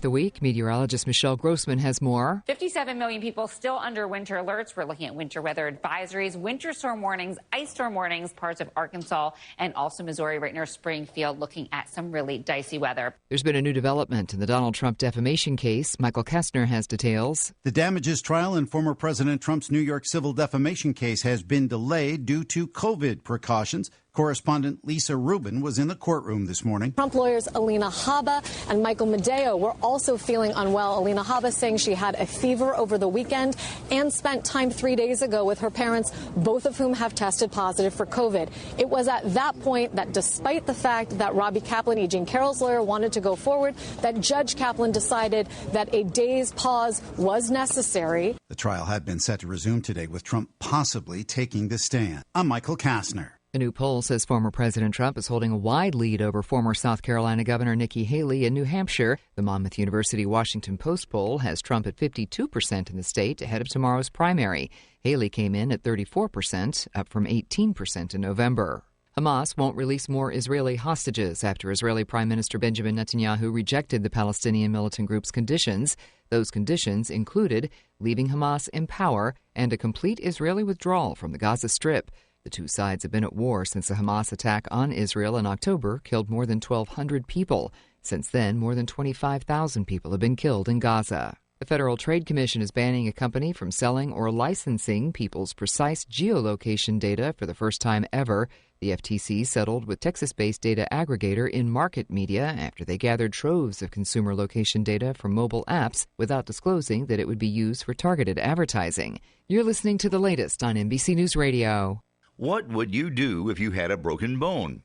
The week, meteorologist Michelle Grossman has more. 57 million people still under winter alerts. We're looking at winter weather advisories, winter storm warnings, ice storm warnings, parts of Arkansas and also Missouri right near Springfield, looking at some really dicey weather. There's been a new development in the Donald Trump defamation case. Michael Kastner has details. The damages trial in former President Trump's New York civil defamation case has been delayed due to COVID precautions. Correspondent Lisa Rubin was in the courtroom this morning. Trump lawyers Alina Habba and Michael Medeo were also feeling unwell. Alina Habba saying she had a fever over the weekend and spent time 3 days ago with her parents, both of whom have tested positive for COVID. It was at that point that despite the fact that Robbie Kaplan, E. Jean Carroll's lawyer, wanted to go forward, that Judge Kaplan decided that a day's pause was necessary. The trial had been set to resume today with Trump possibly taking the stand. I'm Michael Kastner. A new poll says former President Trump is holding a wide lead over former South Carolina Governor Nikki Haley in New Hampshire. The Monmouth University Washington Post poll has Trump at 52% in the state ahead of tomorrow's primary. Haley came in at 34%, up from 18% in November. Hamas won't release more Israeli hostages after Israeli Prime Minister Benjamin Netanyahu rejected the Palestinian militant group's conditions. Those conditions included leaving Hamas in power and a complete Israeli withdrawal from the Gaza Strip. The two sides have been at war since the Hamas attack on Israel in October killed more than 1,200 people. Since then, more than 25,000 people have been killed in Gaza. The Federal Trade Commission is banning a company from selling or licensing people's precise geolocation data for the first time ever. The FTC settled with Texas-based data aggregator In Market Media after they gathered troves of consumer location data from mobile apps without disclosing that it would be used for targeted advertising. You're listening to the latest on NBC News Radio. What would you do if you had a broken bone?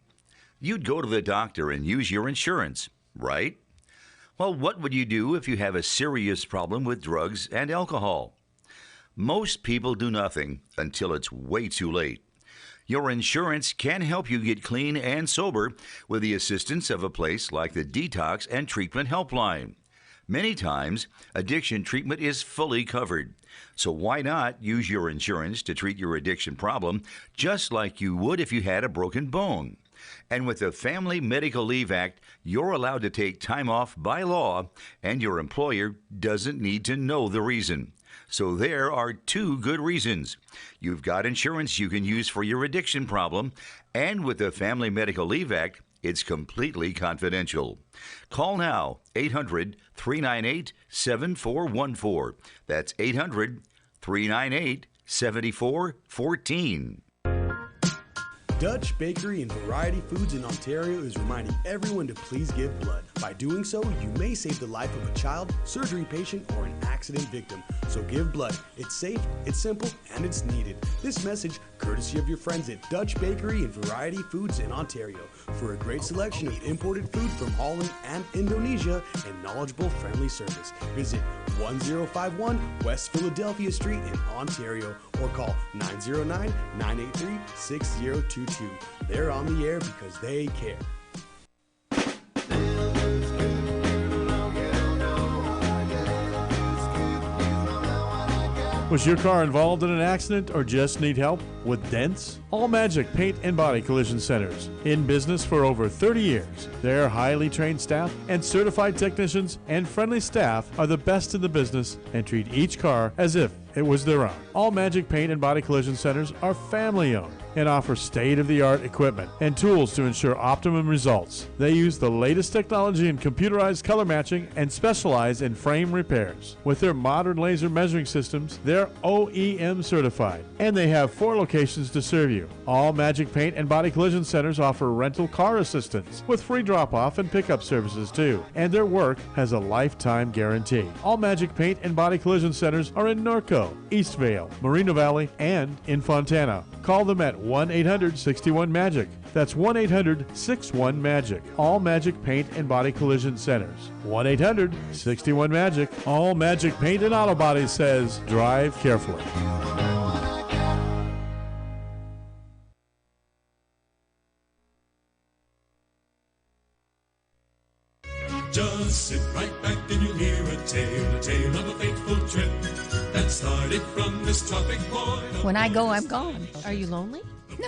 You'd go to the doctor and use your insurance, right? Well, what would you do if you have a serious problem with drugs and alcohol? Most people do nothing until it's way too late. Your insurance can help you get clean and sober with the assistance of a place like the Detox and Treatment Helpline. Many times, addiction treatment is fully covered. So why not use your insurance to treat your addiction problem just like you would if you had a broken bone? And with the Family Medical Leave Act, you're allowed to take time off by law, and your employer doesn't need to know the reason. So there are two good reasons. You've got insurance you can use for your addiction problem, and with the Family Medical Leave Act, it's completely confidential. Call now, 800-398-7414. That's 800-398-7414. Dutch Bakery and Variety Foods in Ontario is reminding everyone to please give blood. By doing so, you may save the life of a child, surgery patient, or an accident victim. So give blood. It's safe, it's simple, and it's needed. This message courtesy of your friends at Dutch Bakery and Variety Foods in Ontario. For a great selection of imported food from Holland and Indonesia and knowledgeable, friendly service, visit 1051 West Philadelphia Street in Ontario or call 909-983-6022. They're on the air because they care. Was your car involved in an accident or just need help with dents? All Magic Paint and Body Collision Centers. In business for over 30 years. Their highly trained staff and certified technicians and friendly staff are the best in the business and treat each car as if it was their own. All Magic Paint and Body Collision Centers are family-owned and offer state-of-the-art equipment and tools to ensure optimum results. They use the latest technology in computerized color matching and specialize in frame repairs. With their modern laser measuring systems, they're OEM certified, and they have 4 locations to serve you. All Magic Paint and Body Collision Centers offer rental car assistance with free drop-off and pickup services too, and their work has a lifetime guarantee. All Magic Paint and Body Collision Centers are in Norco, Eastvale, Moreno Valley, and in Fontana. Call them at 1-800-61-MAGIC. That's 1-800-61-MAGIC. All Magic Paint and Body Collision Centers. 1-800-61-MAGIC. All Magic Paint and Auto Body says, drive carefully. Just sit right back and you'll hear a tale of a fateful trip that started from this tropic point. When I go, I'm gone. Are you lonely?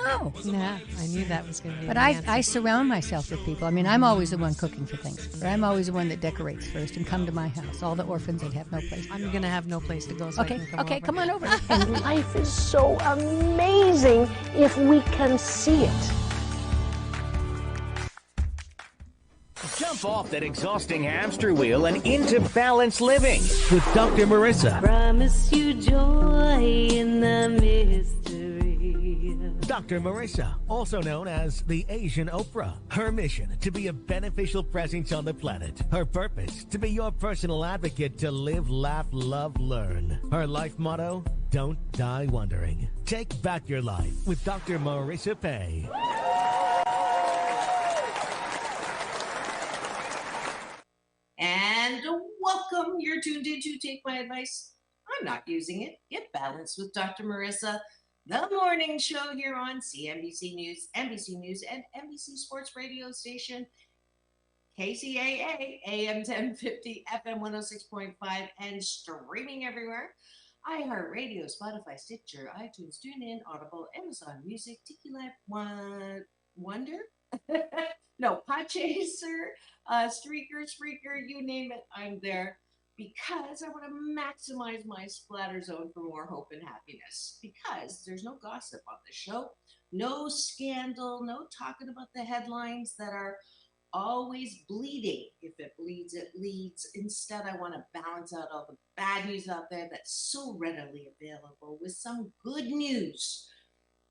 No. Nah, I knew that was going to be But the answer. I surround myself with people. I mean, I'm always the one cooking for things. But I'm always the one that decorates first and come to my house. All the orphans that have no place. I'm going to have no place to go, so I can come over. Come on over. And life is so amazing if we can see it. Jump off that exhausting hamster wheel and into balanced living with Dr. Marissa. Promise you joy in the mystery. Dr. Marissa, also known as the Asian Oprah. Her mission, to be a beneficial presence on the planet. Her purpose, to be your personal advocate to live, laugh, love, learn. Her life motto, don't die wondering. Take back your life with Dr. Marissa Pay. And welcome. You're tuned in to Take My Advice. I'm not using it. Get balanced with Dr. Marissa, the morning show here on CNBC News, NBC News, and NBC Sports Radio station, KCAA, AM 1050, FM 106.5, and streaming everywhere. iHeartRadio, Spotify, Stitcher, iTunes, TuneIn, Audible, Amazon Music, Tiki Life Wonder? No, Podchaser, Spreaker, you name it, I'm there, because I want to maximize my splatter zone for more hope and happiness, because there's no gossip on the show, no scandal, no talking about the headlines that are always bleeding. If it bleeds, it leads. Instead, I want to balance out all the bad news out there that's so readily available with some good news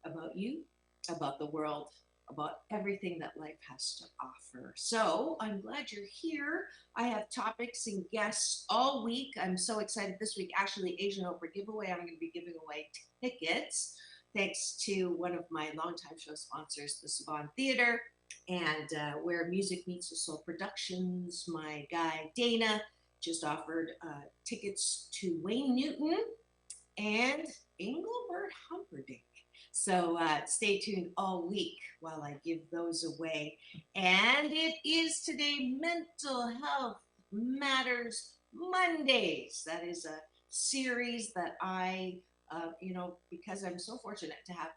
about you, about the world, about everything that life has to offer. So I'm glad you're here. I have topics and guests all week. I'm so excited this week. Actually, Asian Oprah giveaway. I'm going to be giving away tickets thanks to one of my longtime show sponsors, the Saban Theater, and Where Music Meets the Soul Productions. My guy Dana just offered tickets to Wayne Newton and Engelbert Humperdinck. So stay tuned all week while I give those away. And it is today Mental Health Matters Mondays. That is a series that I, because I'm so fortunate to have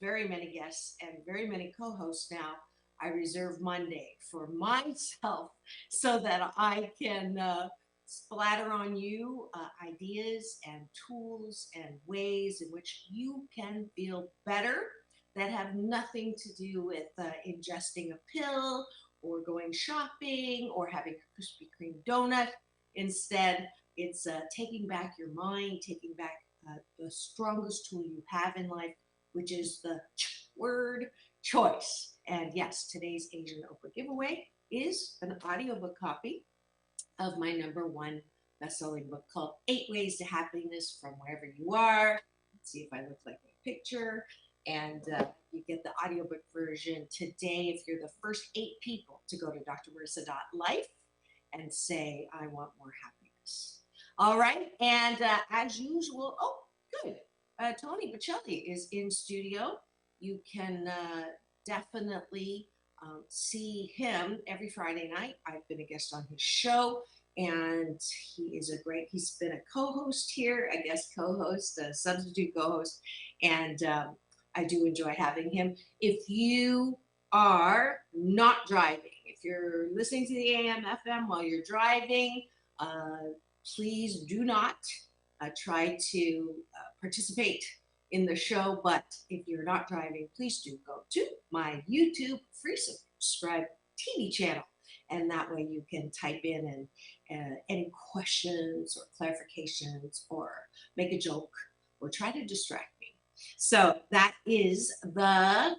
very many guests and very many co-hosts now, I reserve Monday for myself so that I can splatter on you ideas and tools and ways in which you can feel better that have nothing to do with ingesting a pill or going shopping or having a Krispy Kreme donut. Instead, it's taking back your mind, taking back the strongest tool you have in life, which is the word choice. And yes, today's Asian Oprah giveaway is an audiobook copy of my #1 best-selling book called 8 Ways to Happiness from Wherever You Are. Let's see if I look like my picture. And you get the audiobook version today if you're the first 8 people to go to drmarissa.life and say, I want more happiness. All right. And as usual, oh, good. Tony Bocelli is in studio. You can definitely see him every Friday night. I've been a guest on his show, and he's been a co-host here, a guest co-host, a substitute co-host, and I do enjoy having him. If you are not driving, if you're listening to the AM, FM while you're driving, please do not try to participate in the show. But if you're not driving, please do go to my YouTube free subscribe TV channel. And that way you can type in and any questions or clarifications or make a joke or try to distract me. So that is the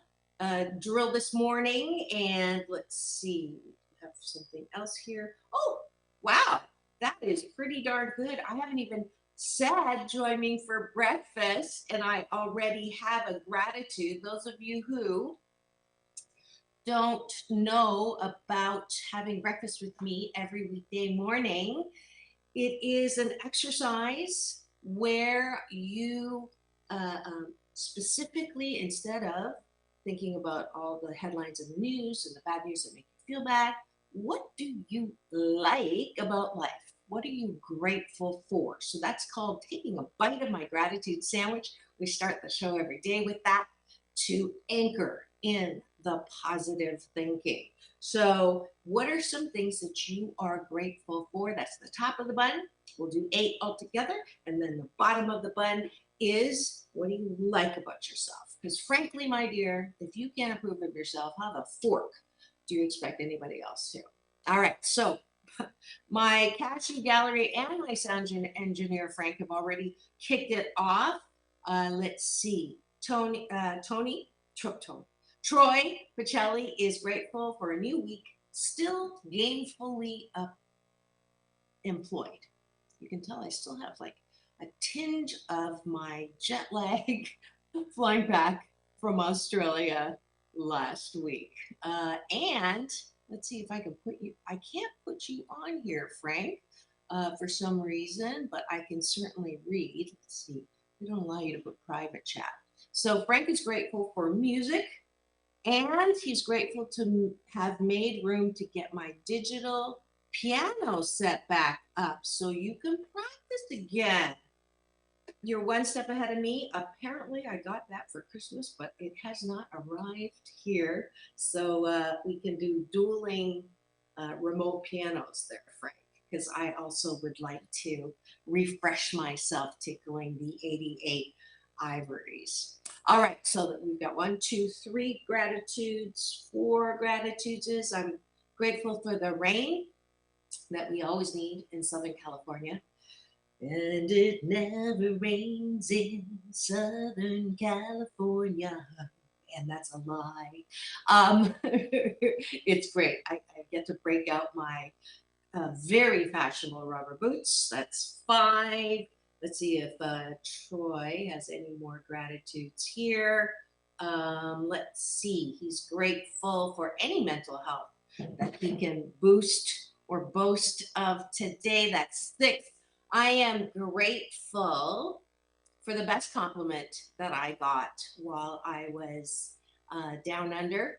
drill this morning. And let's see, we have something else here. Oh, wow. That is pretty darn good. I haven't even said join me for breakfast, and I already have a gratitude. Those of you who don't know about having breakfast with me every weekday morning, it is an exercise where you specifically, instead of thinking about all the headlines in the news and the bad news that make you feel bad, what do you like about life? What are you grateful for? So that's called taking a bite of my gratitude sandwich. We start the show every day with that. to anchor in the positive thinking. So, what are some things that you are grateful for? That's the top of the bun. We'll do 8 altogether. And then the bottom of the bun is, what do you like about yourself? Because frankly, my dear, if you can't approve of yourself, how the fork do you expect anybody else to? All right, so my casting gallery and my sound engineer, Frank, have already kicked it off. Let's see. Troy Pacelli is grateful for a new week, still gainfully employed. You can tell I still have like a tinge of my jet lag flying back from Australia last week. And let's see if I can put you, I can't put you on here, Frank, for some reason, but I can certainly read. Let's see, they don't allow you to put private chat. So Frank is grateful for music, and he's grateful to have made room to get my digital piano set back up so you can practice again. You're one step ahead of me. Apparently, I got that for Christmas, but it has not arrived here. So we can do dueling remote pianos there, Frank, because I also would like to refresh myself tickling the 88 ivories. All right, so that we've got 1, 2, 3 gratitudes, 4 gratitudes. I'm grateful for the rain that we always need in Southern California. And it never rains in Southern California. And that's a lie. It's great. I get to break out my very fashionable rubber boots. That's 5. Let's see if Troy has any more gratitudes here. Let's see. He's grateful for any mental health that he can boost or boast of today. That's 6. I am grateful for the best compliment that I got while I was down under,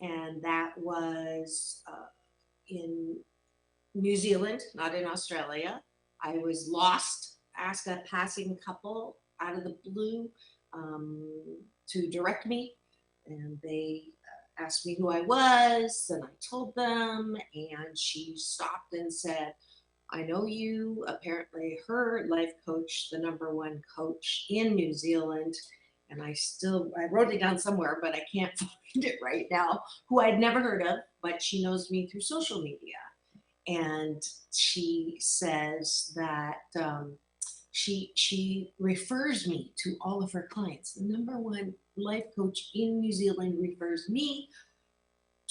and that was in New Zealand, not in Australia. I was lost, asked a passing couple out of the blue to direct me, and they asked me who I was, and I told them, and she stopped and said, I know you. Apparently her life coach, the #1 coach in New Zealand, and I wrote it down somewhere, but I can't find it right now, who I'd never heard of, but she knows me through social media. And she says that she refers me to all of her clients. The #1 life coach in New Zealand refers me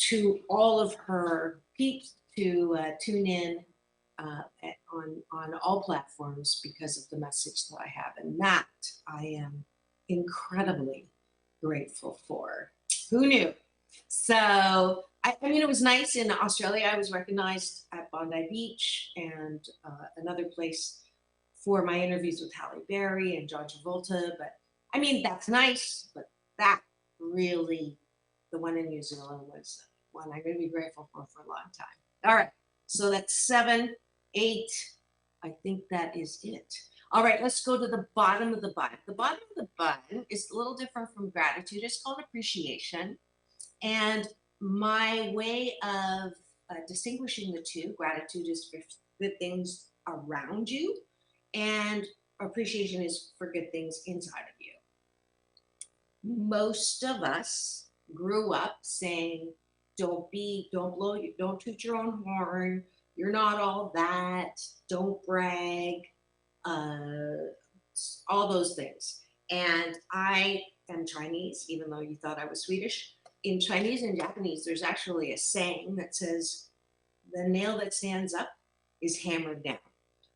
to all of her peeps to tune in on all platforms because of the message that I have, and that I am incredibly grateful for. Who knew? So I mean, it was nice in Australia. I was recognized at Bondi Beach and another place for my interviews with Halle Berry and John Travolta. But I mean, that's nice, but that really, the one in New Zealand was one I'm going to be grateful for a long time. All right. So that's 7, 8. I think that is it. All right, let's go to the bottom of the bun. The bottom of the bun is a little different from gratitude. It's called appreciation. And my way of distinguishing the two, gratitude is for good things around you, and appreciation is for good things inside of you. Most of us grew up saying, don't toot your own horn. You're not all that. Don't brag. All those things. And I am Chinese, even though you thought I was Swedish. In Chinese and Japanese, there's actually a saying that says, the nail that stands up is hammered down.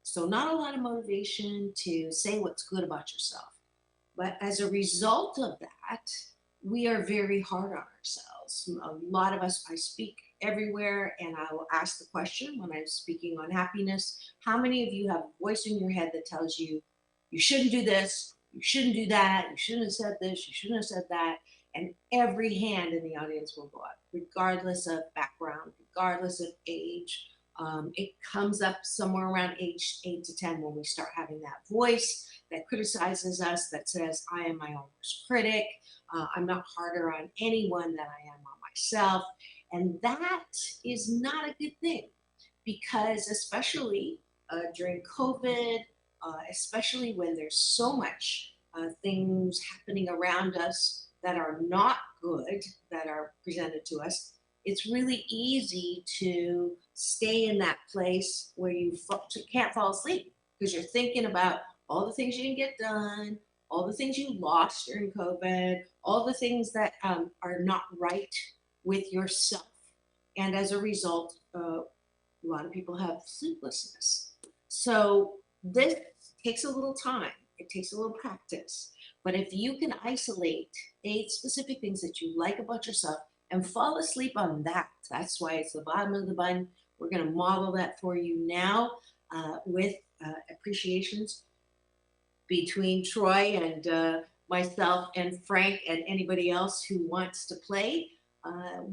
So not a lot of motivation to say what's good about yourself. But as a result of that, we are very hard on ourselves. A lot of us, I speak everywhere, and I will ask the question when I'm speaking on happiness, how many of you have a voice in your head that tells you, you shouldn't do this, you shouldn't do that, you shouldn't have said this, you shouldn't have said that, and every hand in the audience will go up, regardless of background, regardless of age, It comes up somewhere around age 8 to 10 when we start having that voice that criticizes us, that says, I am my own worst critic. I'm not harder on anyone than I am on myself. And that is not a good thing, because especially during COVID, especially when there's so much things happening around us that are not good, that are presented to us, it's really easy to stay in that place where you can't fall asleep, because you're thinking about all the things you didn't get done, all the things you lost during COVID, all the things that are not right with yourself. And as a result, a lot of people have sleeplessness. So this takes a little time. It takes a little practice. But if you can isolate 8 specific things that you like about yourself and fall asleep on that, that's why it's the bottom of the bun. We're going to model that for you now with appreciations between Troy and myself and Frank and anybody else who wants to play.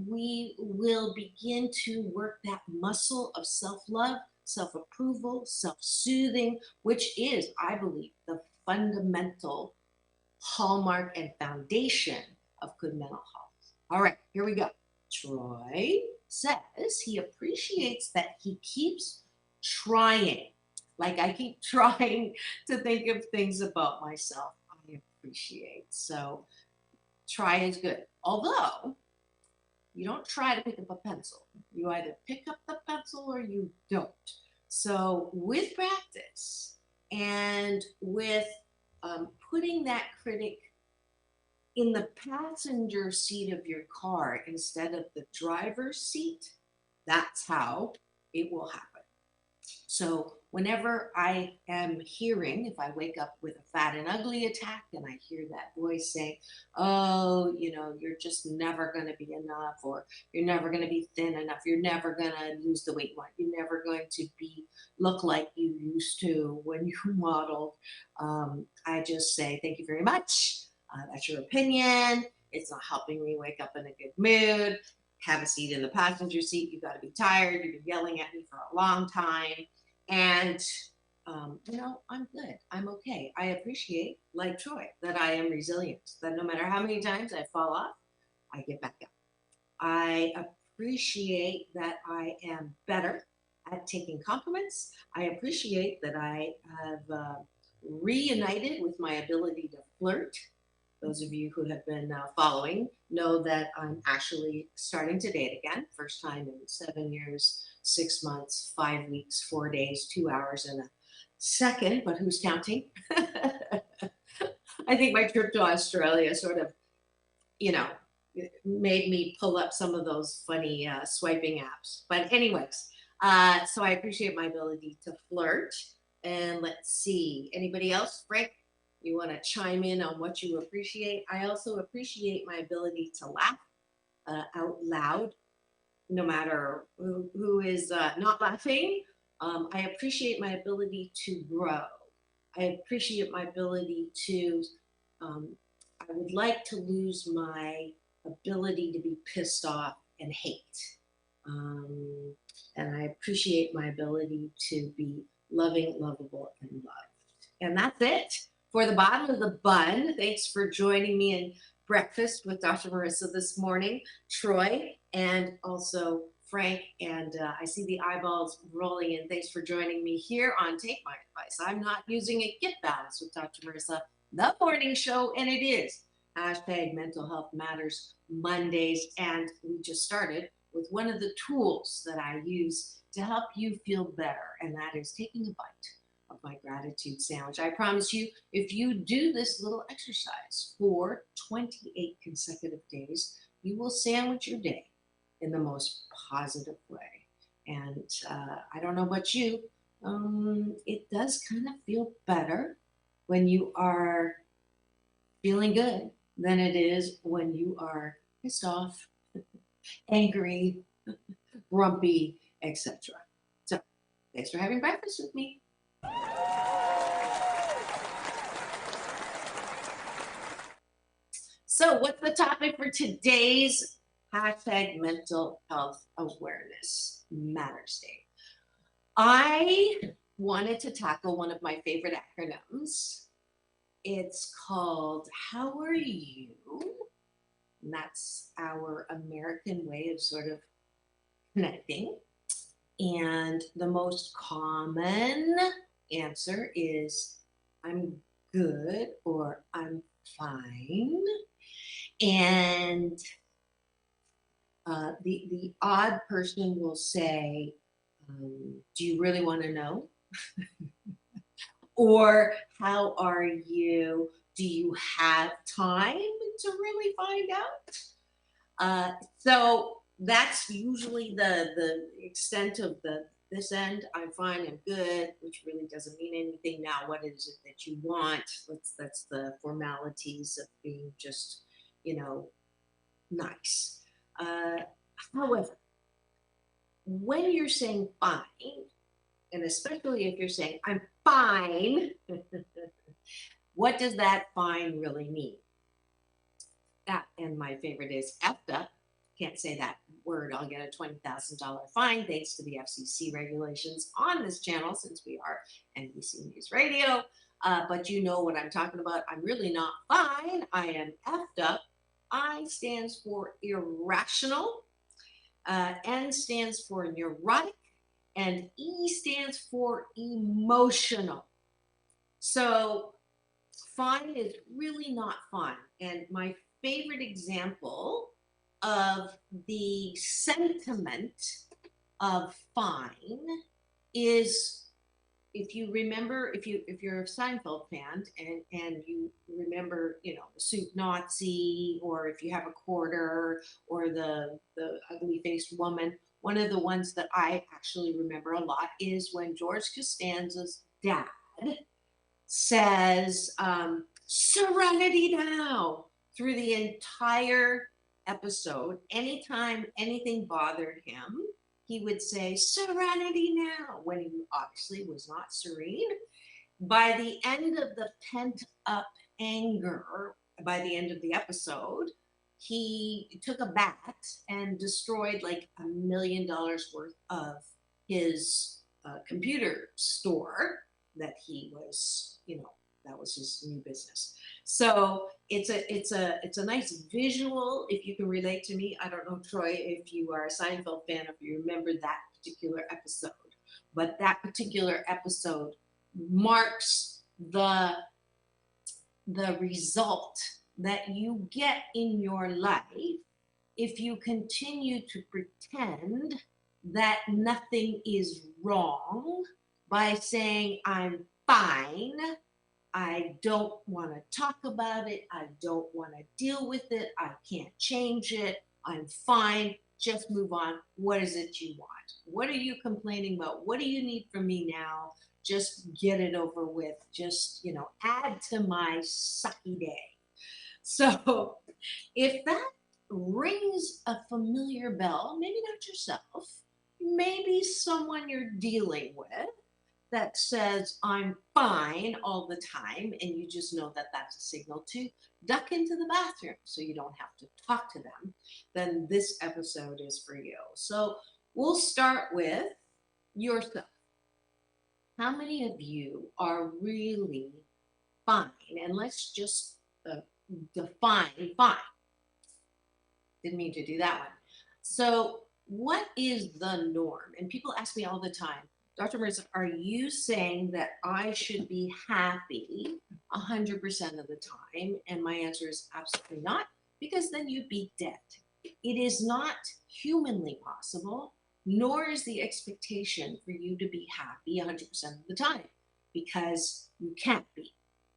We will begin to work that muscle of self-love, self-approval, self-soothing, which is, I believe, the fundamental hallmark and foundation of good mental health. All right, here we go. Troy says he appreciates that he keeps trying. Like I keep trying to think of things about myself I appreciate. So try is good. Although you don't try to pick up a pencil. You either pick up the pencil or you don't. So with practice and with putting that critic in the passenger seat of your car instead of the driver's seat, that's how it will happen. So whenever I am hearing, if I wake up with a fat and ugly attack and I hear that voice saying, oh, you know, you're just never going to be enough, or you're never going to be thin enough, you're never going to lose the weight you want, you're never going to look like you used to when you modeled, I just say, thank you very much. That's your opinion. It's not helping me wake up in a good mood. Have a seat in the passenger seat. You've got to be tired. You've been yelling at me for a long time. And, you know, I'm good. I'm okay. I appreciate, like Troy, that I am resilient, that no matter how many times I fall off, I get back up. I appreciate that I am better at taking compliments. I appreciate that I have reunited with my ability to flirt. Those of you who have been following know that I'm actually starting to date again. First time in 7 years, 6 months, 5 weeks, 4 days, 2 hours, and a second, but who's counting? I think my trip to Australia sort of, you know, made me pull up some of those funny swiping apps. But anyways, so I appreciate my ability to flirt. And let's see, anybody else? Frank? You want to chime in on what you appreciate? I also appreciate my ability to laugh out loud, no matter who is not laughing. I appreciate my ability to grow. I appreciate my ability to, I would like to lose my ability to be pissed off and hate. And I appreciate my ability to be loving, lovable, and loved. And that's it. For the bottom of the bun, thanks for joining me in breakfast with Dr. Marissa this morning, Troy, and also Frank. And I see the eyeballs rolling in. Thanks for joining me here on Take My Advice. I'm not using it. Get Balanced with Dr. Marissa, the morning show, and it is hashtag Mental Health Matters Mondays. And we just started with one of the tools that I use to help you feel better, and that is taking a bite of my gratitude sandwich. I promise you, if you do this little exercise for 28 consecutive days, you will sandwich your day in the most positive way. And I don't know about you, it does kind of feel better when you are feeling good than it is when you are pissed off, angry, grumpy, etc. So thanks for having breakfast with me. So what's the topic for today's hashtag Mental Health Awareness Matters Day? I wanted to tackle one of my favorite acronyms. It's called How Are You? And that's our American way of sort of connecting. And the most common answer is I'm good or I'm fine. And the odd person will say, do you really want to know? Or how are you? Do you have time to really find out? So that's usually the extent of this end. I'm fine, I'm good, which really doesn't mean anything. Now, what is it that you want? That's the formalities of being just, nice. However, when you're saying fine, and especially if you're saying I'm fine, what does that fine really mean? That, and my favorite is effed up. Can't say that word. I'll get a $20,000 fine thanks to the FCC regulations on this channel since we are NBC News Radio. But you know what I'm talking about. I'm really not fine. I am effed up. I stands for irrational. N stands for neurotic. And E stands for emotional. So fine is really not fun. And my favorite example of the sentiment of fine is, if you remember, if you're a Seinfeld fan and you remember, the suit Nazi, or if you have a quarter, or the ugly faced woman, one of the ones that I actually remember a lot is when George Costanza's dad says, "Serenity now," through the entire episode. Anytime anything bothered him, he would say, "Serenity now," when he obviously was not serene. By the end of the pent up anger, by the end of the episode, he took a bat and destroyed like $1 million worth of his computer store that he was, that was his new business. So it's a nice visual. If you can relate to me, I don't know, Troy, if you are a Seinfeld fan, if you remember that particular episode, but that particular episode marks the result that you get in your life if you continue to pretend that nothing is wrong by saying I'm fine, I don't want to talk about it, I don't want to deal with it, I can't change it, I'm fine, just move on. What is it you want? What are you complaining about? What do you need from me now? Just get it over with. Just, add to my sucky day. So if that rings a familiar bell, maybe not yourself, maybe someone you're dealing with that says I'm fine all the time, and you just know that that's a signal to duck into the bathroom so you don't have to talk to them, then this episode is for you. So we'll start with yourself. How many of you are really fine? And let's just define fine. Didn't mean to do that one. So what is the norm? And people ask me all the time, Dr. Marissa, are you saying that I should be happy 100% of the time? And my answer is absolutely not, because then you'd be dead. It is not humanly possible, nor is the expectation for you to be happy 100% of the time, because you can't be.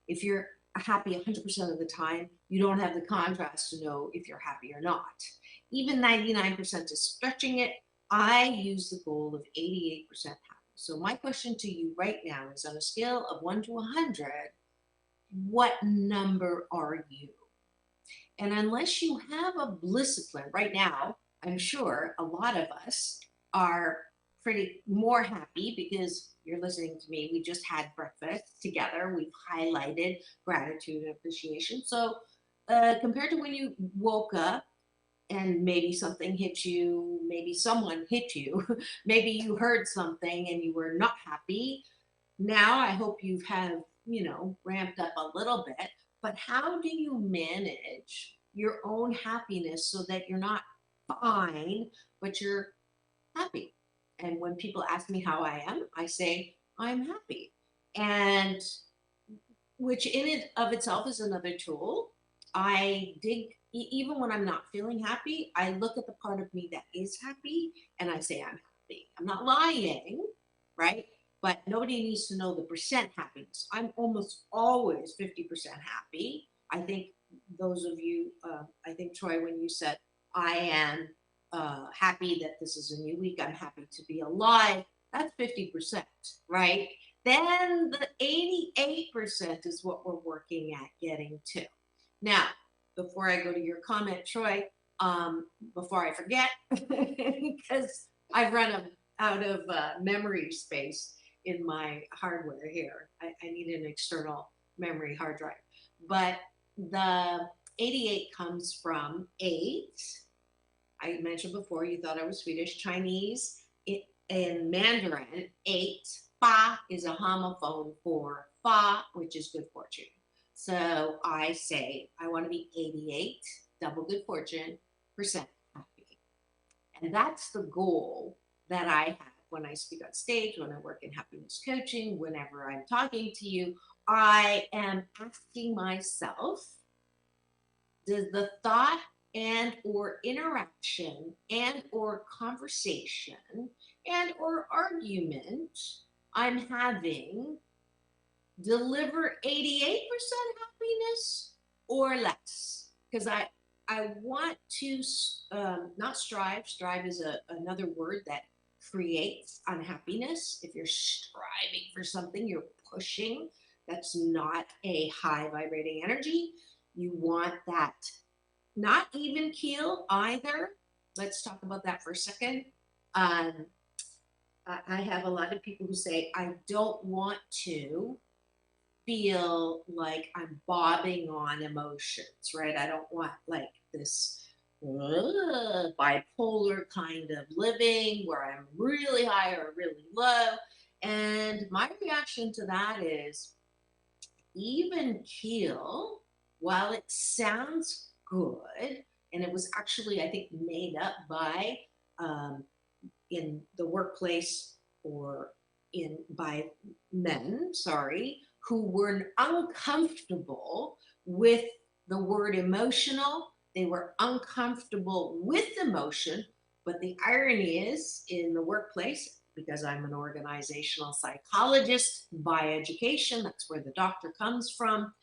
If you're happy 100% of the time, you don't have the contrast to know if you're happy or not. Even 99% is stretching it. I use the goal of 88% happy. So my question to you right now is, on a scale of 1 to 100, what number are you? And unless you have a discipline right now, I'm sure a lot of us are pretty more happy because you're listening to me. We just had breakfast together. We've highlighted gratitude and appreciation. So compared to when you woke up, and maybe something hit you, maybe someone hit you, maybe you heard something and you were not happy. Now I hope you have, ramped up a little bit, but how do you manage your own happiness so that you're not fine, but you're happy? And when people ask me how I am, I say, I'm happy. And which in and of itself is another tool. I dig, even when I'm not feeling happy, I look at the part of me that is happy and I say, I'm happy. I'm not lying, right? But nobody needs to know the percent happiness. I'm almost always 50% happy. I think those of you, I think, Troy, when you said, I am happy that this is a new week, I'm happy to be alive, that's 50%, right? Then the 88% is what we're working at getting to. Now, before I go to your comment, Troy, before I forget, because I've run out of memory space in my hardware here. I need an external memory hard drive. But the 88 comes from 8. I mentioned before, you thought I was Swedish. Chinese, in Mandarin, 8. Fa is a homophone for fa, which is good fortune. So I say, I want to be 88, double good fortune, percent happy. And that's the goal that I have when I speak on stage, when I work in happiness coaching, whenever I'm talking to you. I am asking myself, does the thought and or interaction and or conversation and or argument I'm having deliver 88% happiness or less? Because I want to not strive. Strive is another word that creates unhappiness. If you're striving for something, you're pushing. That's not a high vibrating energy. You want that not even keel either. Let's talk about that for a second. I have a lot of people who say, I don't want to feel like I'm bobbing on emotions, right? I don't want like this bipolar kind of living where I'm really high or really low. And my reaction to that is even keel, while it sounds good, and it was actually, I think, made up by in the workplace or by men, who were uncomfortable with the word emotional. They were uncomfortable with emotion, but the irony is in the workplace, because I'm an organizational psychologist by education, that's where the doctor comes from.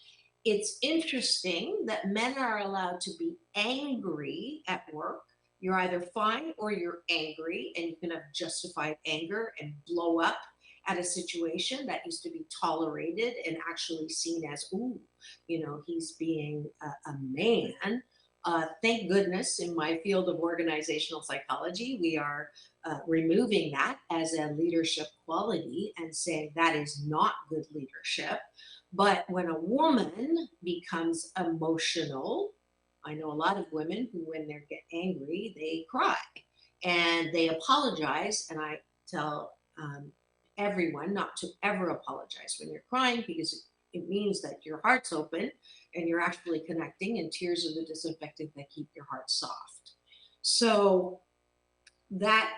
It's interesting that men are allowed to be angry at work. You're either fine or you're angry, and you can have justified anger and blow up at a situation that used to be tolerated and actually seen as, ooh, he's being a man. Thank goodness in my field of organizational psychology, we are removing that as a leadership quality and saying that is not good leadership. But when a woman becomes emotional, I know a lot of women who, when they get angry, they cry and they apologize. And I tell everyone not to ever apologize when you're crying, because it means that your heart's open and you're actually connecting, and tears are the disinfectant that keep your heart soft. So that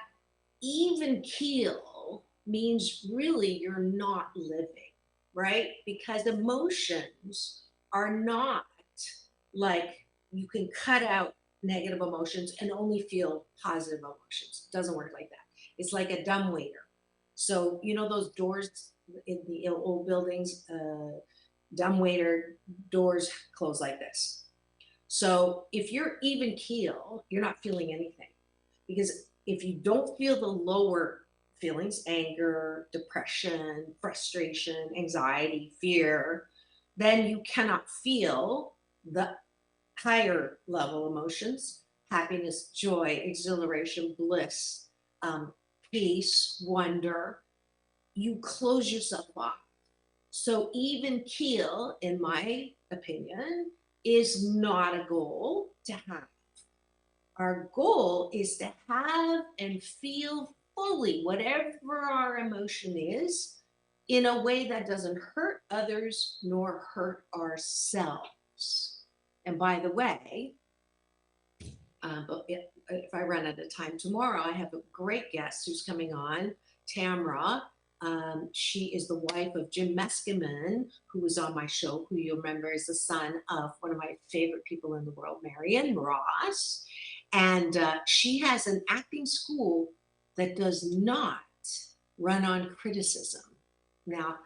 even keel means really you're not living, right? Because emotions are not like you can cut out negative emotions and only feel positive emotions. It doesn't work like that. It's like a dumbwaiter. So, those doors in the old buildings, dumbwaiter doors close like this. So if you're even keel, you're not feeling anything. Because if you don't feel the lower feelings, anger, depression, frustration, anxiety, fear, then you cannot feel the higher level emotions: happiness, joy, exhilaration, bliss, peace, wonder. You close yourself off. So even keel, in my opinion, is not a goal to have. Our goal is to have and feel fully whatever our emotion is in a way that doesn't hurt others nor hurt ourselves. And by the way, but if I run out of time tomorrow, I have a great guest who's coming on, Tamra. She is the wife of Jim Meskimen, who was on my show, who you'll remember is the son of one of my favorite people in the world, Marion Ross. And she has an acting school that does not run on criticism. Now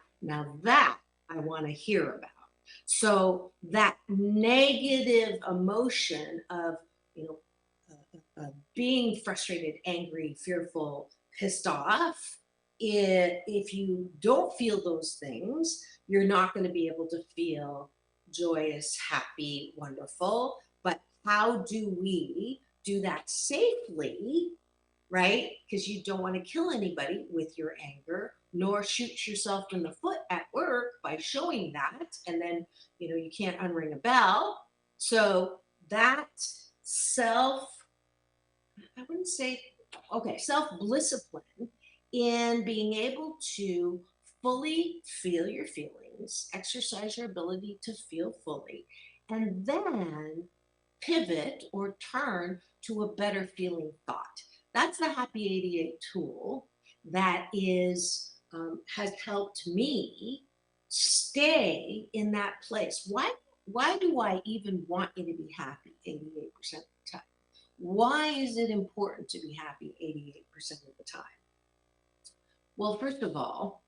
that I want to hear about. So that negative emotion of, being frustrated, angry, fearful, pissed off, if you don't feel those things, you're not going to be able to feel joyous, happy, wonderful. But how do we do that safely, right? Because you don't want to kill anybody with your anger, nor shoot yourself in the foot at work by showing that. And then, you can't unring a bell. So that self-discipline in being able to fully feel your feelings, exercise your ability to feel fully, and then pivot or turn to a better feeling thought. That's the Happy 88 tool that has helped me stay in that place. Why do I even want you to be happy 88% of the time? Why is it important to be happy 88% of the time? Well, first of all,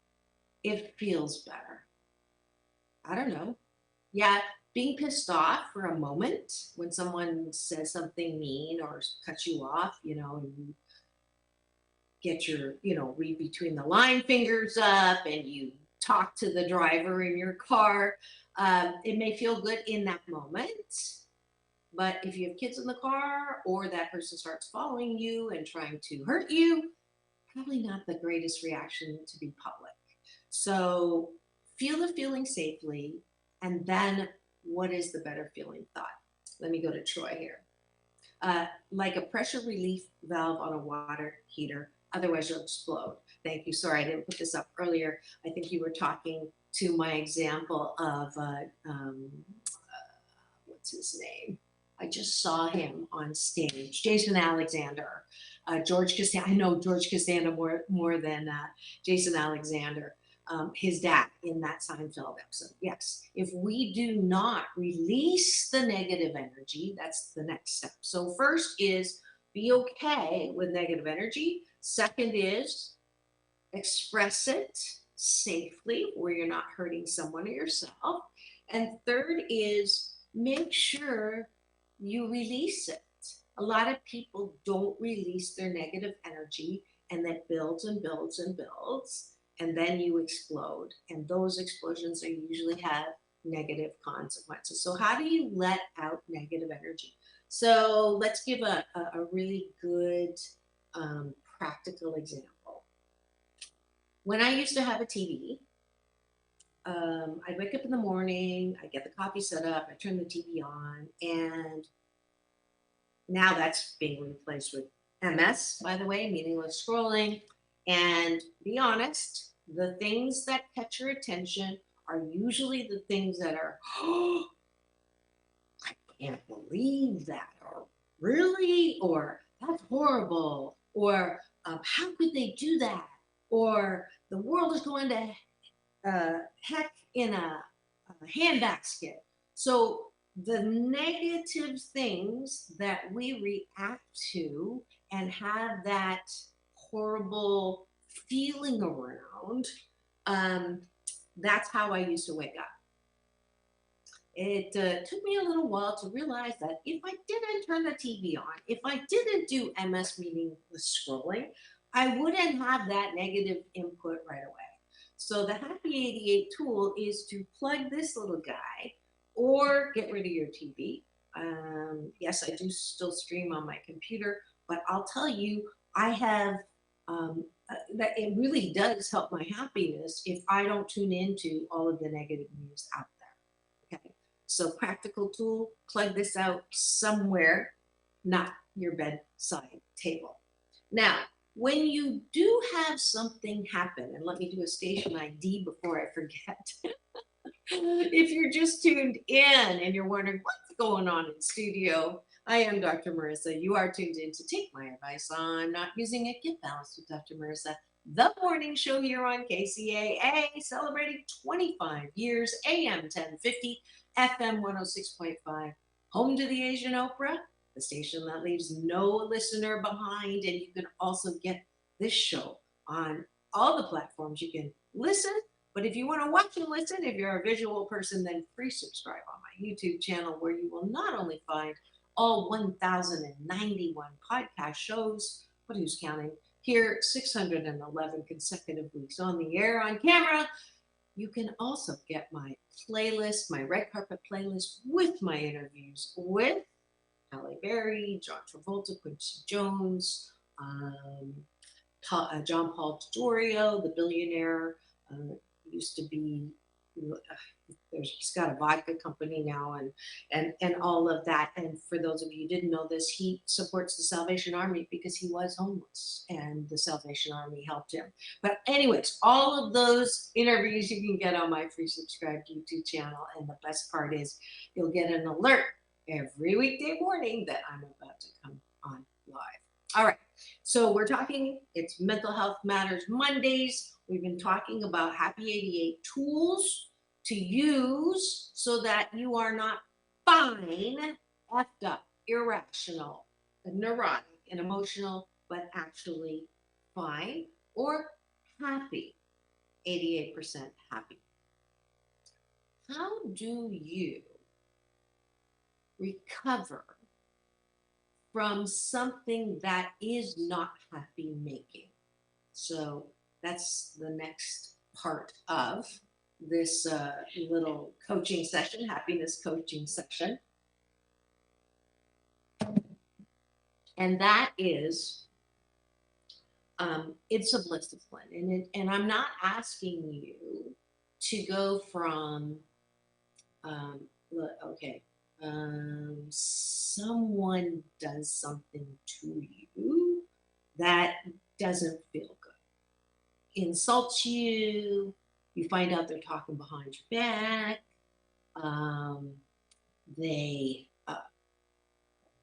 it feels better. I don't know. Yeah, being pissed off for a moment when someone says something mean or cuts you off, and you get your, read between the line fingers up and you talk to the driver in your car. It may feel good in that moment, but if you have kids in the car or that person starts following you and trying to hurt you, probably not the greatest reaction to be public. So feel the feeling safely, and then what is the better feeling thought? Let me go to Troy here. Like a pressure relief valve on a water heater, otherwise you'll explode. Thank you. Sorry, I didn't put this up earlier. I think you were talking to my example of, what's his name? I just saw him on stage, Jason Alexander, George Costanza. I know George Costanza more than Jason Alexander, his dad in that Seinfeld episode. Yes, if we do not release the negative energy, that's the next step. So first is be okay with negative energy. Second is express it safely where you're not hurting someone or yourself. And third is make sure you release it. A lot of people don't release their negative energy, and that builds and builds and builds, and then you explode. And those explosions usually have negative consequences. So how do you let out negative energy? So let's give a really good practical example. When I used to have a TV, I'd wake up in the morning, I get the coffee set up, I turn the TV on, and now that's being replaced with MS, by the way, meaningless scrolling. And be honest, the things that catch your attention are usually the things that are, oh, I can't believe that, or really, or that's horrible, or how could they do that, or the world is going to heck in a handbasket. So the negative things that we react to and have that horrible feeling around, that's how I used to wake up. It took me a little while to realize that if I didn't turn the TV on, if I didn't do MS, meaningless scrolling, I wouldn't have that negative input right away. So the Happy 88 tool is to plug this little guy or get rid of your TV. Yes, I do still stream on my computer, but I'll tell you, I have, that it really does help my happiness if I don't tune into all of the negative news out there. Okay, so practical tool, plug this out somewhere, not your bedside table. Now, when you do have something happen, and let me do a station ID before I forget. If you're just tuned in and you're wondering what's going on in studio, I am Dr. Marissa. You are tuned in to Take My Advice on Not Using It, Get Balanced with Dr. Marissa, the morning show here on KCAA, celebrating 25 years, AM 1050, FM 106.5, home to the Asian Oprah, the station that leaves no listener behind. And you can also get this show on all the platforms. You can listen, but if you want to watch and listen, if you're a visual person, then free subscribe on my YouTube channel, where you will not only find all 1,091 podcast shows, but who's counting? Here, 611 consecutive weeks on the air, on camera. You can also get my playlist, my red carpet playlist, with my interviews with Halle Berry, John Travolta, Quincy Jones, John Paul Dorio, the billionaire, used to be, he's got a vodka company now, and all of that. And for those of you who didn't know this, he supports the Salvation Army because he was homeless, and the Salvation Army helped him. But anyways, all of those interviews you can get on my free subscribed YouTube channel. And the best part is you'll get an alert every weekday morning that I'm about to come on live. All right, so we're talking, it's Mental Health Matters Mondays. We've been talking about Happy 88 tools to use so that you are not fine, effed up, irrational, neurotic, and emotional, but actually fine or happy, 88% happy. How do you recover from something that is not happy making? So that's the next part of this little coaching session, happiness coaching session. And that is, it's a discipline. And I'm not asking you to go from, someone does something to you that doesn't feel good, insults you, you find out they're talking behind your back, they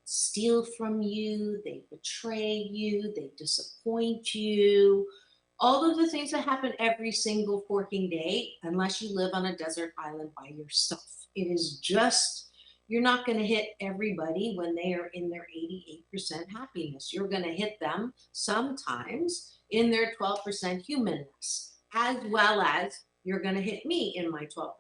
steal from you, they betray you, they disappoint you, all of the things that happen every single working day, unless you live on a desert island by yourself. It is just, you're not going to hit everybody when they are in their 88% happiness. You're going to hit them sometimes in their 12% humanness, as well as you're going to hit me in my 12%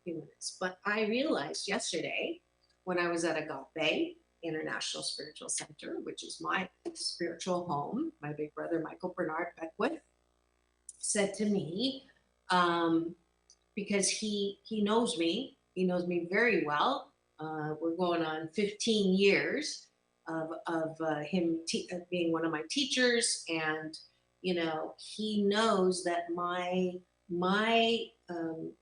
humanness. But I realized yesterday when I was at Agape International Spiritual Center, which is my spiritual home, my big brother, Michael Bernard Beckwith, said to me, because he knows me very well. We're going on 15 years of him being one of my teachers, and he knows that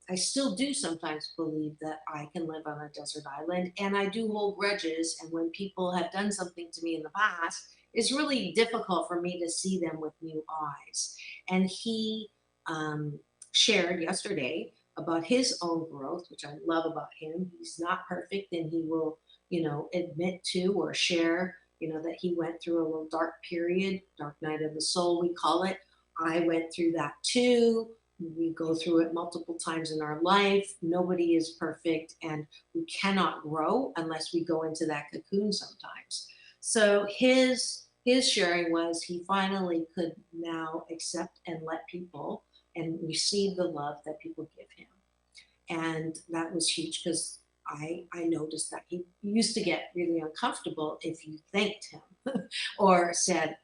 I still do sometimes believe that I can live on a desert island, and I do hold grudges. And when people have done something to me in the past, it's really difficult for me to see them with new eyes. And he shared yesterday about his own growth, which I love about him. He's not perfect, and he will, admit to or share, that he went through a little dark period, dark night of the soul, we call it. I went through that too. We go through it multiple times in our life. Nobody is perfect, and we cannot grow unless we go into that cocoon sometimes. So his sharing was he finally could now accept and let people and receive the love that people give him. And that was huge, because I noticed that he used to get really uncomfortable if you thanked him or said,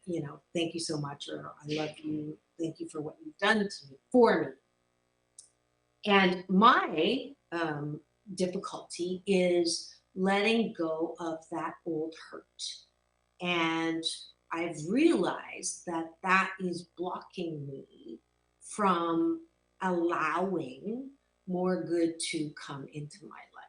thank you so much, or I love you, thank you for what you've done for me. And my difficulty is letting go of that old hurt. And I've realized that is blocking me from allowing more good to come into my life.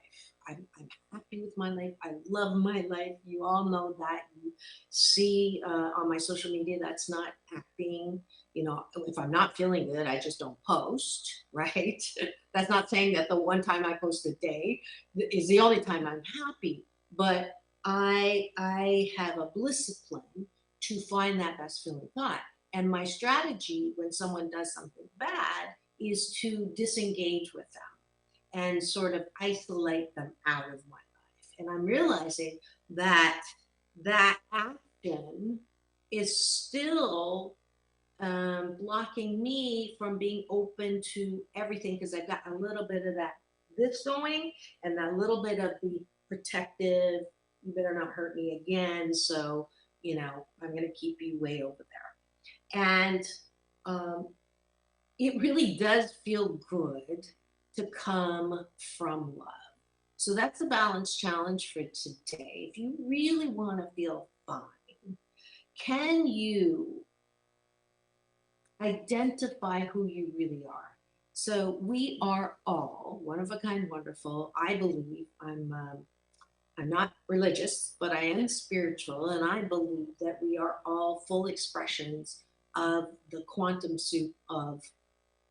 I'm happy with my life. I love my life. You all know that. You see on my social media, that's not acting. You know, if I'm not feeling good, I just don't post, right? That's not saying that the one time I post a day is the only time I'm happy, but I have a discipline to find that best feeling thought. And my strategy when someone does something bad is to disengage with them and sort of isolate them out of my life. And I'm realizing that that action is still blocking me from being open to everything because I've got a little bit of that this going and that little bit of the protective, you better not hurt me again. So, you know, I'm going to keep you way over there. And it really does feel good to come from love. So that's the balance challenge for today. If you really want to feel fine, can you identify who you really are? So we are all one of a kind, wonderful. I believe I'm not religious, but I am spiritual, and I believe that we are all full expressions of the quantum soup of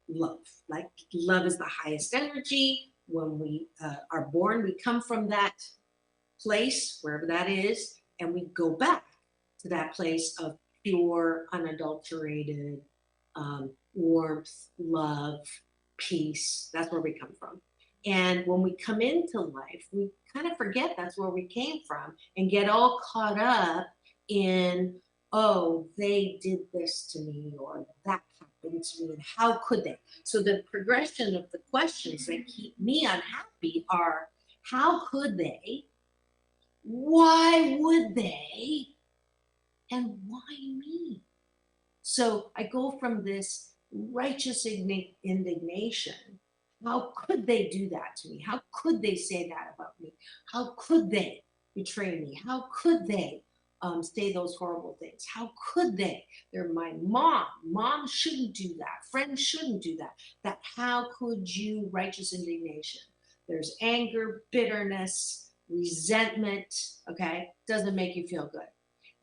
love. Like love is the highest energy. When we are born, we come from that place, wherever that is, and we go back to that place of pure, unadulterated warmth, love, peace. That's where we come from. And when we come into life, we kind of forget that's where we came from and get all caught up in, oh, they did this to me or that happened to me and how could they? So the progression of the questions that keep me unhappy are, how could they? Why would they? And why me? So I go from this righteous indignation. How could they do that to me? How could they say that about me? How could they betray me? How could they say those horrible things? How could they? They're my mom. Mom shouldn't do that. Friends shouldn't do that. That how could you? Righteous indignation. There's anger, bitterness, resentment. Okay, doesn't make you feel good.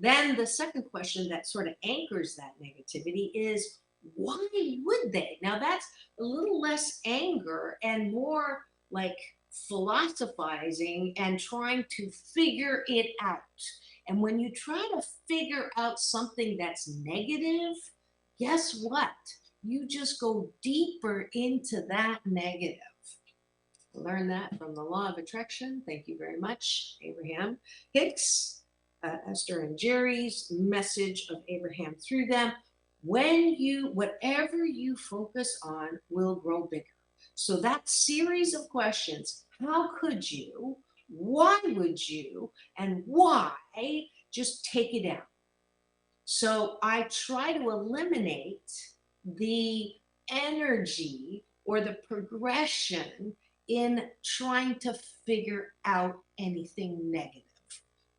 Then the second question that sort of anchors that negativity is, why would they? Now that's a little less anger and more like philosophizing and trying to figure it out. And when you try to figure out something that's negative, guess what? You just go deeper into that negative. Learn that from the law of attraction. Thank you very much, Abraham Hicks. Esther and Jerry's message of Abraham through them. Whatever you focus on will grow bigger. So that series of questions, how could you, why would you, and why, just take it out. So I try to eliminate the energy or the progression in trying to figure out anything negative.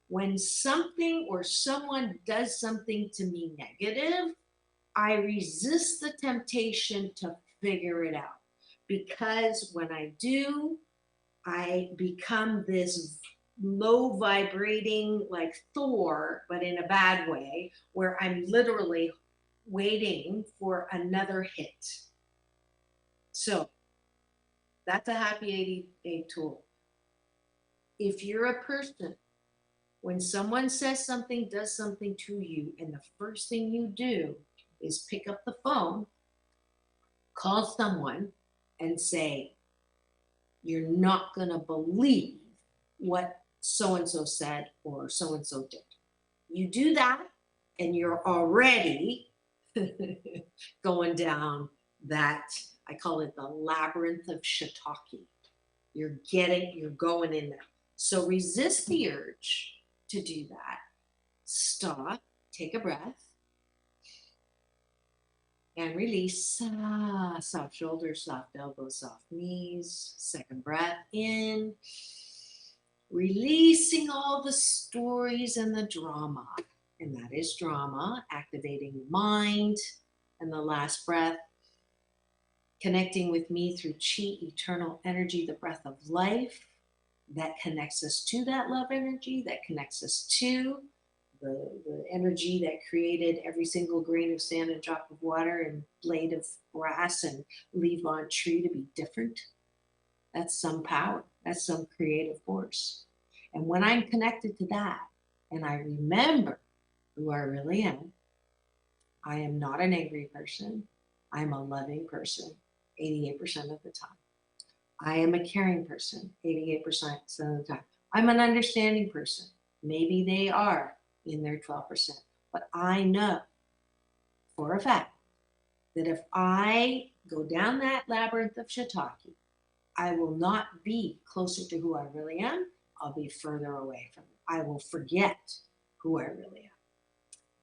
When something or someone does something to me negative, I resist the temptation to figure it out. Because when I do, I become this low vibrating like Thor, but in a bad way, where I'm literally waiting for another hit. So that's a happy 88 tool. If you're a person, when someone says something, does something to you, and the first thing you do is pick up the phone, call someone, and say, you're not going to believe what so-and-so said or so-and-so did. You do that, and you're already going down that, I call it the labyrinth of shiitake. You're going in there. So resist the urge to do that. Stop, take a breath, and release. Soft shoulders, soft elbows, soft knees. Second breath in. Releasing all the stories and the drama. And that is drama, activating the mind. And the last breath, connecting with me through chi, eternal energy, the breath of life. that connects us to that love energy, that connects us to the energy that created every single grain of sand and drop of water and blade of grass and leaf on tree to be different. That's some power. That's some creative force. And when I'm connected to that and I remember who I really am, I am not an angry person. I'm a loving person 88% of the time. I am a caring person 88% of the time. I'm an understanding person. Maybe they are in their 12%. But I know for a fact that if I go down that labyrinth of shiitake, I will not be closer to who I really am. I'll be further away from it. I will forget who I really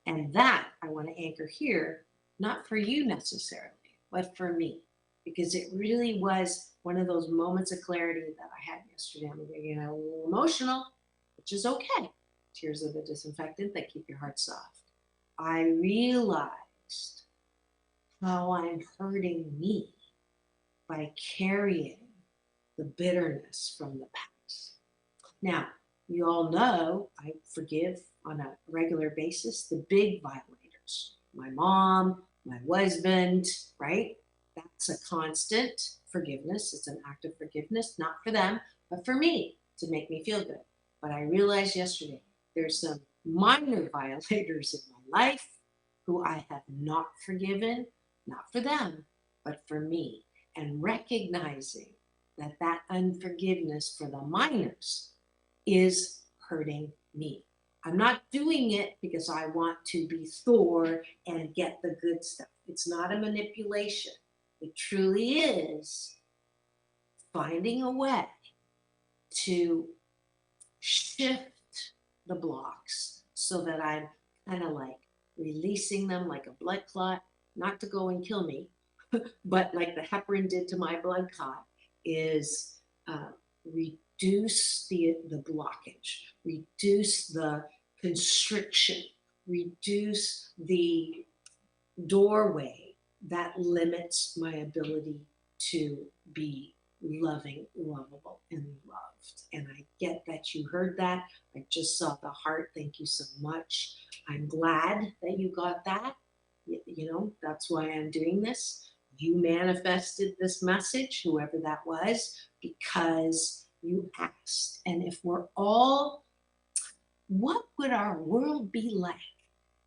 am. And that I want to anchor here, not for you necessarily, but for me, because it really was one of those moments of clarity that I had yesterday. I'm getting a little emotional, which is okay. Tears of the disinfectant that keep your heart soft. I realized how I'm hurting me by carrying the bitterness from the past. Now, you all know I forgive on a regular basis the big violators. My mom, my husband, right? That's a constant forgiveness. It's an act of forgiveness, not for them, but for me to make me feel good. But I realized yesterday there's some minor violators in my life who I have not forgiven, not for them, but for me. And recognizing that that unforgiveness for the minors is hurting me. I'm not doing it because I want to be Thor and get the good stuff. It's not a manipulation. It truly is finding a way to shift the blocks so that I'm kind of like releasing them like a blood clot, not to go and kill me, but like the heparin did to my blood clot, is reduce the blockage, reduce the constriction, reduce the doorway that limits my ability to be loving, lovable, and loved. And I get that you heard that. I just saw the heart. Thank you so much. I'm glad that you got that. You know, that's why I'm doing this. You manifested this message, whoever that was, because you asked. And if we're all, what would our world be like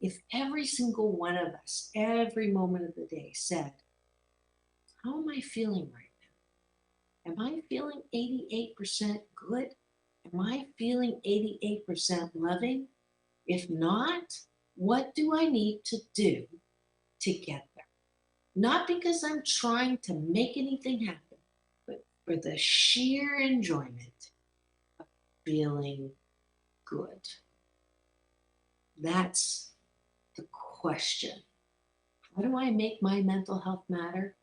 if every single one of us, every moment of the day said, how am I feeling right now? Am I feeling 88% good? Am I feeling 88% loving? If not, what do I need to do to get there? Not because I'm trying to make anything happen, but for the sheer enjoyment of feeling good. That's the question. How do I make my mental health matter?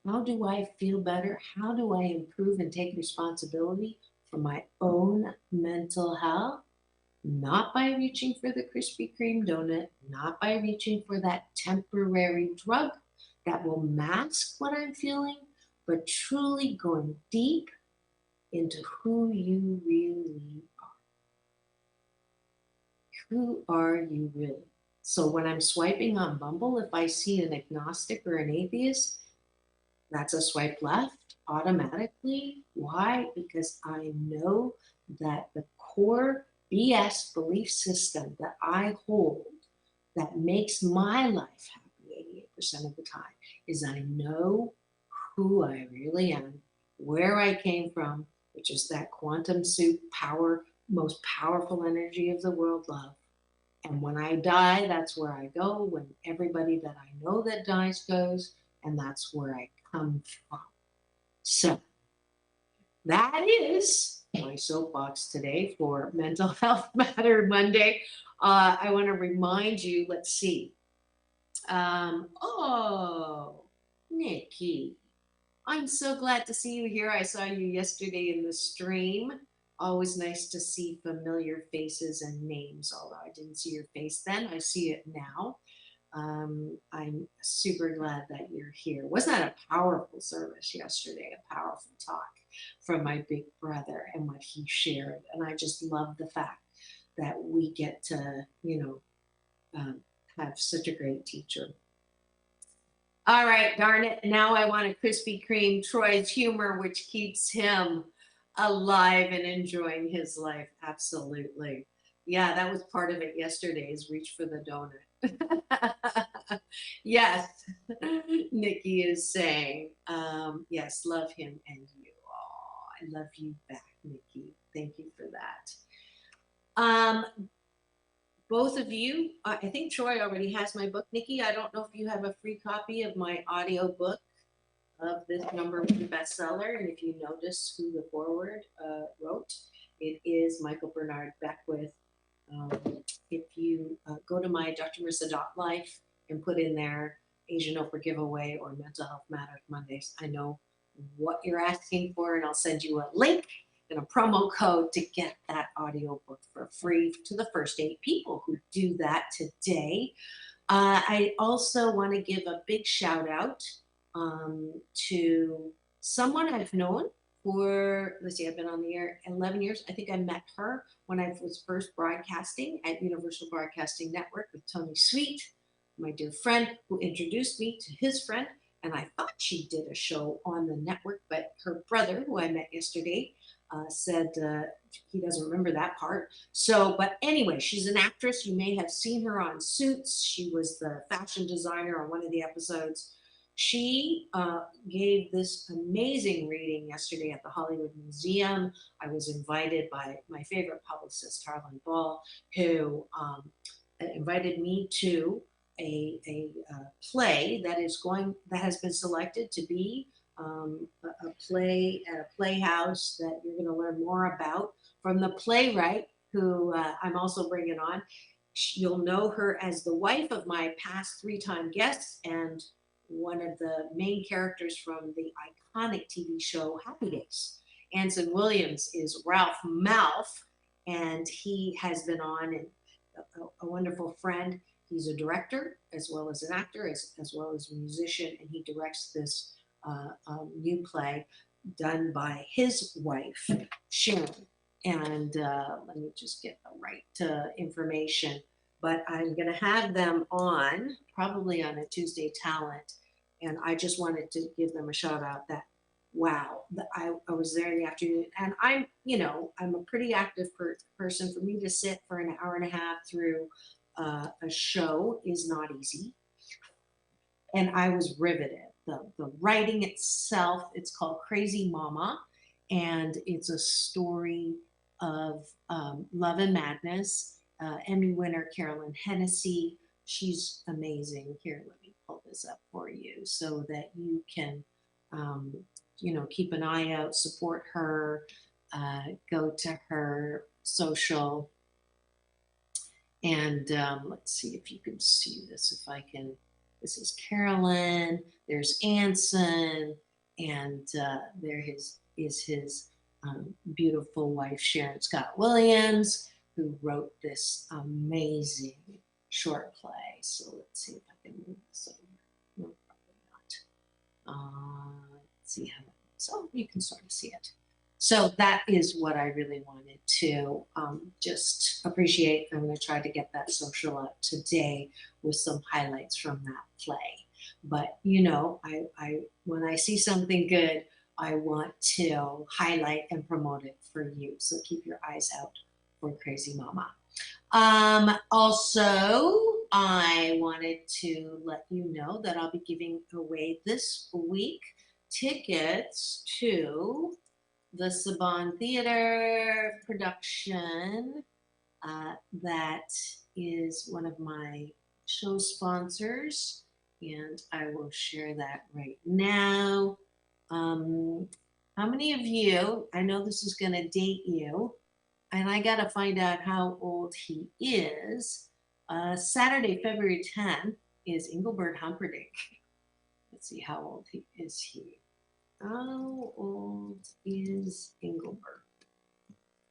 How do I feel better? How do I improve and take responsibility for my own mental health? Not by reaching for the Krispy Kreme donut, not by reaching for that temporary drug that will mask what I'm feeling, but truly going deep into who you really are. Who are you really? So when I'm swiping on Bumble, if I see an agnostic or an atheist, that's a swipe left automatically. Why? Because I know that the core BS belief system that I hold that makes my life happy 88% of the time is I know who I really am, where I came from, which is that quantum soup power, most powerful energy of the world, love. And when I die, that's where I go. When everybody that I know that dies goes, and that's where I come from. So that is my soapbox today for Mental Health Matter Monday. I want to remind you, let's see. Nikki, I'm so glad to see you here. I saw you yesterday in the stream. Always nice to see familiar faces and names, although I didn't see your face then. I see it now. I'm super glad that you're here. Wasn't that a powerful service yesterday? A powerful talk. from my big brother and what he shared. And I just love the fact that we get to, have such a great teacher. All right, darn it. Now I want to Krispy Kreme Troy's humor, which keeps him alive and enjoying his life. Absolutely. Yeah, that was part of it yesterday's reach for the donut. Yes, Nikki is saying, yes, love him and you. Oh, I love you back, Nikki. Thank you for that. Both of you, I think Troy already has my book. Nikki, I don't know if you have a free copy of my audio book of this #1 bestseller. And if you notice who the foreword wrote, it is Michael Bernard Beckwith. If you go to my drmarissa.life and put in there Asian Oprah giveaway or Mental Health Matters Mondays, I know what you're asking for, and I'll send you a link and a promo code to get that audio book for free to the first 8 people who do that today. I also want to give a big shout out to someone I've known for, let's see, I've been on the air 11 years. I think I met her when I was first broadcasting at Universal Broadcasting Network with Tony Sweet, my dear friend who introduced me to his friend. And I thought she did a show on the network, but her brother, who I met yesterday, said he doesn't remember that part. So, but anyway, she's an actress. You may have seen her on Suits. She was the fashion designer on one of the episodes. She gave this amazing reading yesterday at the Hollywood Museum. I was invited by my favorite publicist, Harlan Ball, who invited me to a play that has been selected to be a play at a playhouse that you're going to learn more about from the playwright who I'm also bringing on. You'll know her as the wife of my past 3-time guests and one of the main characters from the iconic TV show Happy Days. Anson Williams is Ralph Malph, and he has been on, and a wonderful friend. He's a director as well as an actor, as well as a musician, and he directs this new play done by his wife, Sharon. And let me just get the right information. But I'm going to have them on, probably on a Tuesday Talent. And I just wanted to give them a shout out that, wow, I was there in the afternoon. And I'm a pretty active person. For me to sit for an hour and a half through a show is not easy. And I was riveted. The writing itself, it's called Crazy Mama, and it's a story of love and madness. Emmy winner Carolyn Hennessy, she's amazing. Here, let me pull this up for you so that you can, keep an eye out, support her, go to her social, and let's see if you can see this, if I can. This is Carolyn, there's Anson, and there is his beautiful wife, Sharon Scott Williams, who wrote this amazing short play. So let's see if I can move this over. No, probably not. Let's see how, so you can sort of see it. So that is what I really wanted to just appreciate. I'm going to try to get that social up today with some highlights from that play. But, I when I see something good, I want to highlight and promote it for you. So keep your eyes out for Crazy Mama. Also, I wanted to let you know that I'll be giving away this week tickets to the Saban Theater production that is one of my show sponsors, and I will share that right now. How many of you, I know this is going to date you, and I got to find out how old he is. Saturday, February 10th is Engelbert Humperdinck. Let's see, how old is he? How old is Engelbert?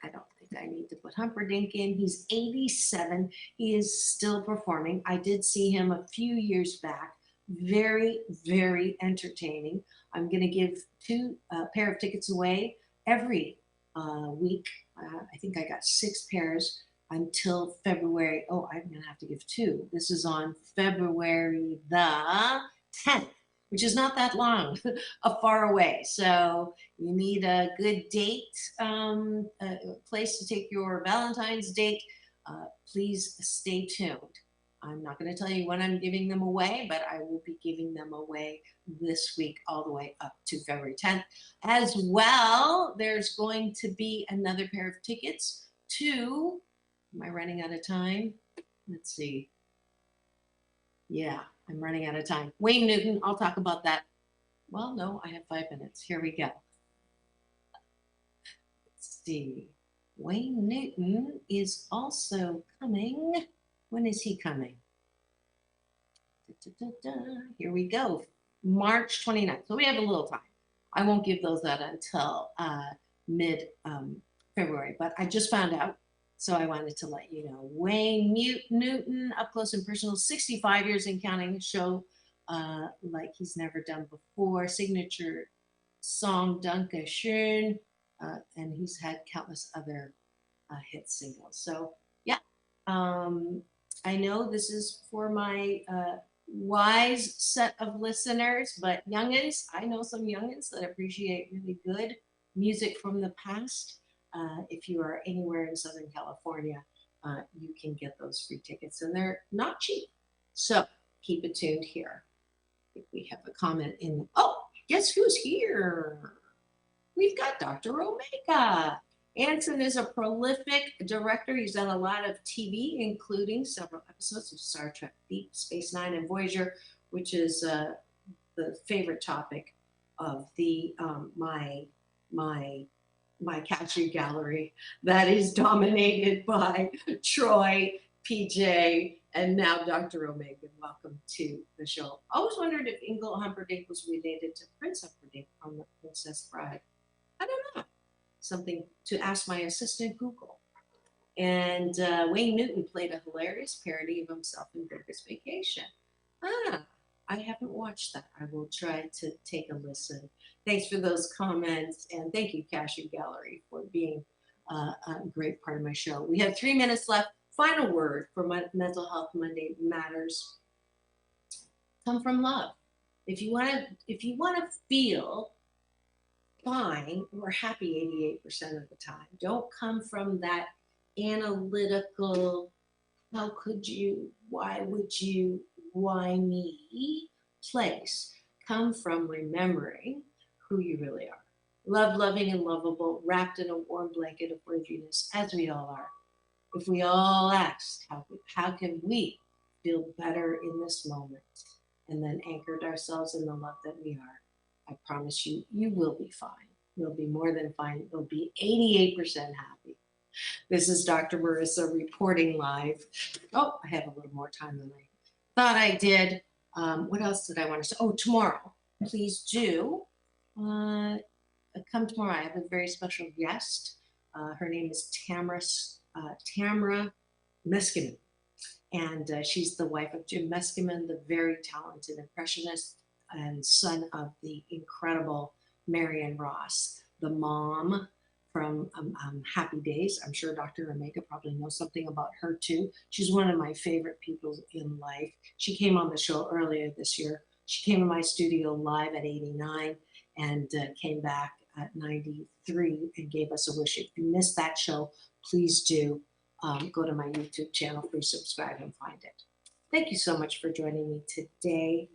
I don't think I need to put Humperdinck in. He's 87. He is still performing. I did see him a few years back. Very, very entertaining. I'm going to give 2 pair of tickets away every week. I think I got 6 pairs until February. Oh, I'm going to have to give 2. This is on February the 10th, which is not that long, far away. So you need a good date, a place to take your Valentine's date. Please stay tuned. I'm not going to tell you when I'm giving them away, but I will be giving them away this week all the way up to February 10th. As well, there's going to be another pair of tickets to, am I running out of time? Let's see. Yeah, I'm running out of time. Wayne Newton, I'll talk about that. Well, no, I have 5 minutes. Here we go. Let's see. Wayne Newton is also coming. When is he coming? Here we go. March 29th. So we have a little time. I won't give those out until mid-February, but I just found out. So I wanted to let you know. Wayne Newton, up close and personal, 65 years and counting, show like he's never done before. Signature song, Danke schön, and he's had countless other hit singles. So yeah, I know this is for my wise set of listeners, but youngins, I know some youngins that appreciate really good music from the past. If you are anywhere in Southern California, you can get those free tickets, and they're not cheap. So keep it tuned here. I think we have a comment in. Oh, guess who's here? We've got Dr. Omega. Anson is a prolific director. He's done a lot of TV, including several episodes of Star Trek Deep Space Nine and Voyager, which is the favorite topic of the my capture gallery that is dominated by Troy, PJ, and now Dr. Omega. Welcome to the show. I always wondered if Ingle Humperdinck was related to Prince Humperdinck from The Princess Bride. I don't know. Something to ask my assistant Google. And Wayne Newton played a hilarious parody of himself in Vegas Vacation. I haven't watched that. I will try to take a listen. Thanks for those comments, and thank you, Cashew Gallery, for being a great part of my show. We have 3 minutes left. Final word for my Mental Health Monday Matters. Come from love. If you want to feel fine or happy 88% of the time, don't come from that analytical, how could you, why would you, why me place. Come from remembering who you really are. Love, loving, and lovable, wrapped in a warm blanket of worthiness, as we all are. If we all asked, how can we feel better in this moment, and then anchored ourselves in the love that we are, I promise you, you will be fine. You'll be more than fine. You'll be 88% happy. This is Dr. Marissa reporting live. Oh, I have a little more time than I thought I did. What else did I want to say? Oh, tomorrow, please do come tomorrow. I have a very special guest. Her name is Tamara Meskimen, and she's the wife of Jim Meskimen, the very talented impressionist and son of the incredible Marion Ross, the mom from Happy Days. I'm sure Dr. Omega probably knows something about her too. She's one of my favorite people in life. She came on the show earlier this year. She came to my studio live at 89 and came back at 93 and gave us a wish. If you missed that show, please do go to my YouTube channel, please subscribe and find it. Thank you so much for joining me today.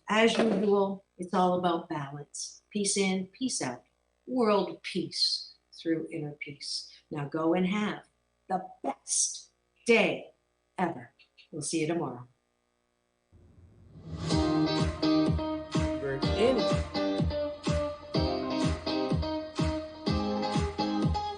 As usual, it's all about balance. Peace in, peace out. World peace through inner peace. Now go and have the best day ever. We'll see you tomorrow.